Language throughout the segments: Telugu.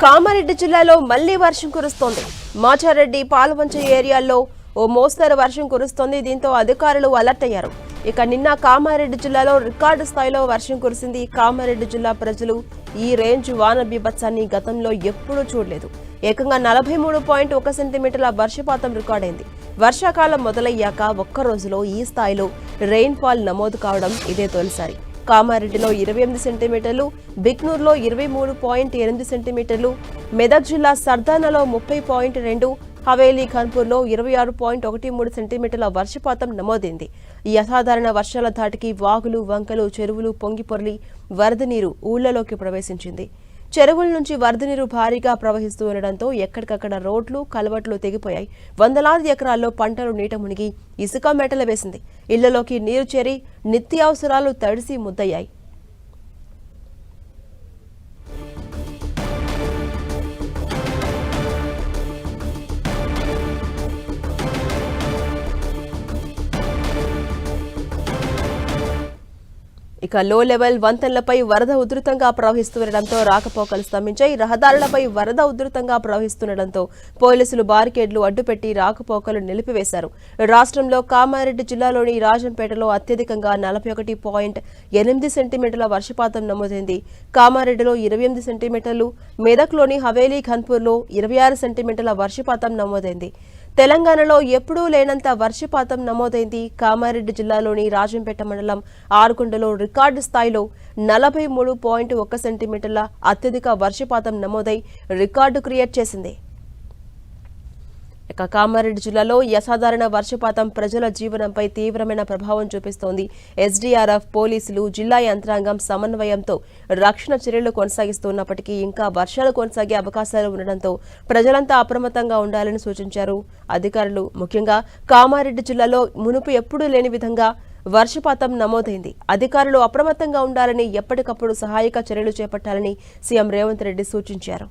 కామారెడ్డి జిల్లాలో మళ్లీ వర్షం కురుస్తోంది. మాచారెడ్డి, పాలవంచ ఏరియాల్లో ఓ మోస్తరు వర్షం కురుస్తోంది. దీంతో అధికారులు అలర్ట్ అయ్యారు. ఇక నిన్న కామారెడ్డి జిల్లాలో రికార్డు స్థాయిలో వర్షం కురిసింది. కామారెడ్డి జిల్లా ప్రజలు ఈ రేంజ్ వాన బీభత్సాన్ని గతంలో ఎప్పుడూ చూడలేదు. ఏకంగా 43.1 సెంటీమీటర్ల వర్షపాతం రికార్డైంది. వర్షాకాలం మొదలయ్యాక ఒక్క రోజులో ఈ స్థాయిలో రెయిన్ఫాల్ నమోదు కావడం ఇదే తొలిసారి. కామారెడ్డిలో 28 సెంటీమీటర్లు, బిక్నూర్లో 23.8 సెంటీమీటర్లు, మెదక్ జిల్లా సర్దానాలో 30.2, హవేలీ ఖన్పూర్లో 26.13 సెంటీమీటర్ల వర్షపాతం నమోదైంది. ఈ అసాధారణ వర్షాల ధాటికి వాగులు, వంకలు, చెరువులు పొంగిపొర్లి వరద నీరు ఊళ్లలోకి ప్రవేశించింది. చెరువుల నుంచి వరద నీరు భారీగా ప్రవహిస్తూ ఉండడంతో ఎక్కడికక్కడ రోడ్లు, కలవట్లు తెగిపోయాయి. వందలాది ఎకరాల్లో పంటలు నీట మునిగి ఇసుక మెటలు వేసింది. ఇళ్లలోకి నీరు చేరి నిత్యావసరాలు తడిసి ముద్దయ్యాయి. ఇక లో లెవెల్ వంతెనలపై వరద ఉధృతంగా ప్రవహిస్తుండటంతో రాకపోకలు స్తంభించాయి. రహదారులపై వరద ఉధృతంగా ప్రవహిస్తుండటంతో పోలీసులు బారికేడ్లు అడ్డుపెట్టి రాకపోకలు నిలిపివేశారు. రాష్ట్రంలో కామారెడ్డి జిల్లాలోని రాజంపేటలో అత్యధికంగా 41.8 సెంటీమీటర్ల వర్షపాతం నమోదైంది. కామారెడ్డిలో 28 సెంటీమీటర్లు, మెదక్లోని హవేలీ ఖన్పూర్లో 26 సెంటీమీటర్ల వర్షపాతం నమోదైంది. తెలంగాణలో ఎప్పుడూ లేనంత వర్షపాతం నమోదైంది. కామారెడ్డి జిల్లాలోని రాజంపేట మండలం ఆరుకొండలో రికార్డు స్థాయిలో 43.1 సెంటీమీటర్ల అత్యధిక వర్షపాతం నమోదై రికార్డు క్రియేట్ చేసింది. ఇక కామారెడ్డి జిల్లాలో ఈ అసాధారణ వర్షపాతం ప్రజల జీవనంపై తీవ్రమైన ప్రభావం చూపిస్తోంది. ఎస్డీఆర్ఎఫ్, పోలీసులు, జిల్లా యంత్రాంగం సమన్వయంతో రక్షణ చర్యలు కొనసాగిస్తున్నప్పటికీ ఇంకా వర్షాలు కొనసాగే అవకాశాలు ఉండడంతో ప్రజలంతా అప్రమత్తంగా ఉండాలని సూచించారు అధికారులు. ముఖ్యంగా కామారెడ్డి జిల్లాలో మునుపు ఎప్పుడూ లేని విధంగా వర్షపాతం నమోదైంది. అధికారులు అప్రమత్తంగా ఉండాలని, ఎప్పటికప్పుడు సహాయక చర్యలు చేపట్టాలని సీఎం రేవంత్ రెడ్డి సూచించారు.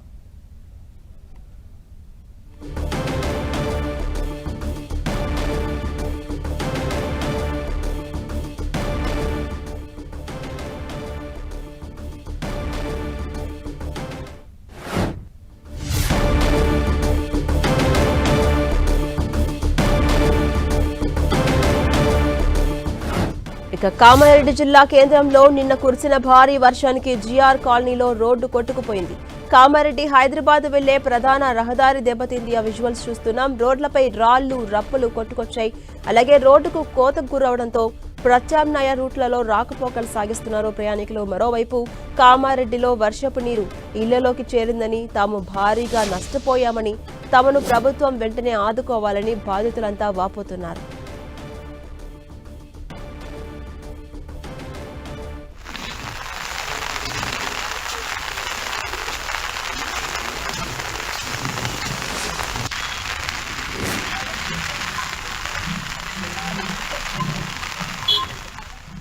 ఇక కామారెడ్డి జిల్లా కేంద్రంలో నిన్న కురిసిన భారీ వర్షానికి జీఆర్ కాలనీలో రోడ్డు కొట్టుకుపోయింది. కామారెడ్డి, హైదరాబాద్ వెళ్లే ప్రధాన రహదారి దెబ్బతింది. ఆ విజువల్స్ చూస్తున్నాం. రోడ్లపై రాళ్లు, రప్పలు కొట్టుకొచ్చాయి. అలాగే రోడ్డుకు కోతకు గురవడంతో ప్రత్యామ్నాయ రూట్లలో రాకపోకలు సాగిస్తున్నారు ప్రయాణికులు. మరోవైపు కామారెడ్డిలో వర్షపు నీరు ఇళ్లలోకి చేరిందని, తాము భారీగా నష్టపోయామని, తమను ప్రభుత్వం వెంటనే ఆదుకోవాలని బాధితులంతా వాపోతున్నారు.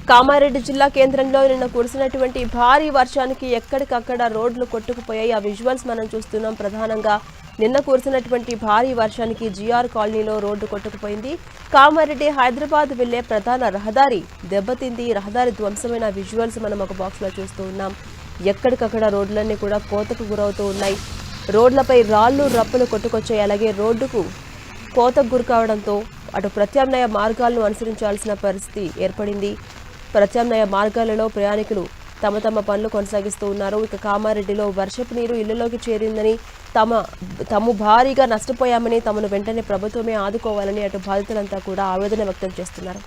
కామారెడ్డి జిల్లా కేంద్రంలో నిన్న కురిసినటువంటి భారీ వర్షానికి ఎక్కడికక్కడ రోడ్లు కొట్టుకుపోయాయి. ఆ విజువల్స్ మనం చూస్తున్నాం. ప్రధానంగా నిన్న కురిసినటువంటి భారీ వర్షానికి జీఆర్ కాలనీలో రోడ్డు కొట్టుకుపోయింది. కామారెడ్డి, హైదరాబాద్ వెళ్లే ప్రధాన రహదారి దెబ్బతింది. రహదారి ధ్వంసమైన విజువల్స్ మనం ఒక బాక్స్ లో చూస్తూ ఉన్నాం. ఎక్కడికక్కడ రోడ్లన్నీ కూడా కోతకు గురవుతూ ఉన్నాయి. రోడ్లపై రాళ్లు, రప్పలు కొట్టుకొచ్చాయి. అలాగే రోడ్డుకు కోతకు గురి కావడంతో అటు ప్రత్యామ్నాయ మార్గాలను అనుసరించాల్సిన పరిస్థితి ఏర్పడింది. ప్రత్యామ్నాయ మార్గాలలో ప్రయాణికులు తమ పనులు కొనసాగిస్తూ ఉన్నారు. ఇక కామారెడ్డిలో వర్షపు నీరు ఇళ్లలోకి చేరిందని, తాము భారీగా నష్టపోయామని, తమను వెంటనే ప్రభుత్వమే ఆదుకోవాలని అటు బాధితులంతా కూడా ఆవేదన వ్యక్తం చేస్తున్నారు.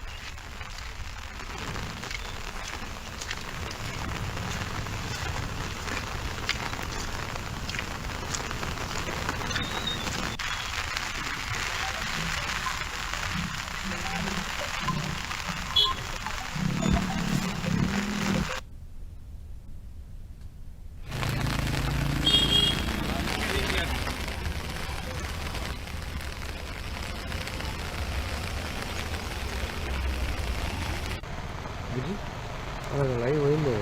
లైవ్ పోయిందో